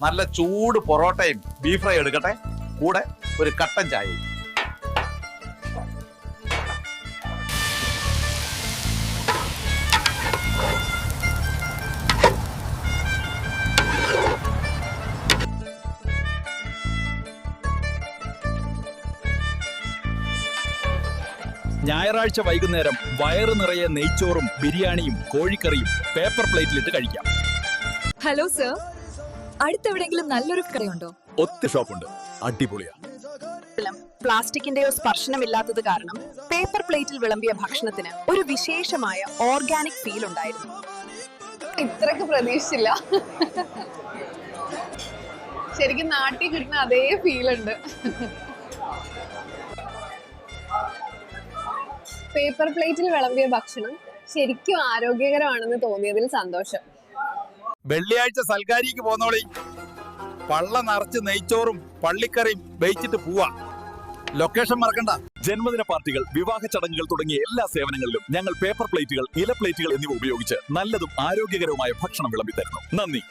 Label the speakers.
Speaker 1: നല്ല ചൂട് പൊറോട്ടയും ബീഫ് ഫ്രൈ എടുക്കട്ടെ, കൂടെ ഒരു കട്ടൻ ചായയും.
Speaker 2: ഞായറാഴ്ച വൈകുന്നേരം വയറ് നിറയെ നെയ്ച്ചോറും ബിരിയാണിയും കോഴിക്കറിയും പേപ്പർ പ്ലേറ്റിലിട്ട് കഴിക്കാം.
Speaker 3: ഹലോ സർ, അടുത്തെവിടെയെങ്കിലും നല്ലൊരു കടയുണ്ടോ?
Speaker 2: ഒത്തിരി ഷോപ്പുണ്ട്, അടിപൊളിയാ.
Speaker 4: പ്ലാസ്റ്റിക്കിന്റെയോ സ്പർശനമില്ലാത്തത് കാരണം പേപ്പർ പ്ലേറ്റിൽ വിളമ്പിയ ഭക്ഷണത്തിന് ഒരു വിശേഷമായ ഓർഗാനിക് ഫീൽ ഉണ്ടായിരുന്നു.
Speaker 5: ഇത്രക്ക് പ്രതീക്ഷിച്ചില്ല. ശരിക്കും നാട്ടിൽ കിട്ടുന്ന അതേ ഫീൽ ഉണ്ട്. പേപ്പർ പ്ലേറ്റിൽ വിളമ്പിയ ഭക്ഷണം ശരിക്കും ആരോഗ്യകരമാണെന്ന് തോന്നിയതിൽ സന്തോഷം.
Speaker 2: വെള്ളിയാഴ്ച സൽക്കാരിക്ക് പോന്നോളി. പള്ള നിറച്ച് നെയ്ച്ചോറും പള്ളിക്കറിയും വെയിച്ചിട്ട് പോവാ. ലൊക്കേഷൻ മറക്കണ്ട. ജന്മദിന പാർട്ടികൾ, വിവാഹ ചടങ്ങുകൾ തുടങ്ങിയ എല്ലാ സേവനങ്ങളിലും ഞങ്ങൾ പേപ്പർ പ്ലേറ്റുകൾ, ഇല പ്ലേറ്റുകൾ എന്നിവ ഉപയോഗിച്ച് നല്ലതും ആരോഗ്യകരവുമായ ഭക്ഷണം വിളമ്പി തരുന്നു. നന്ദി.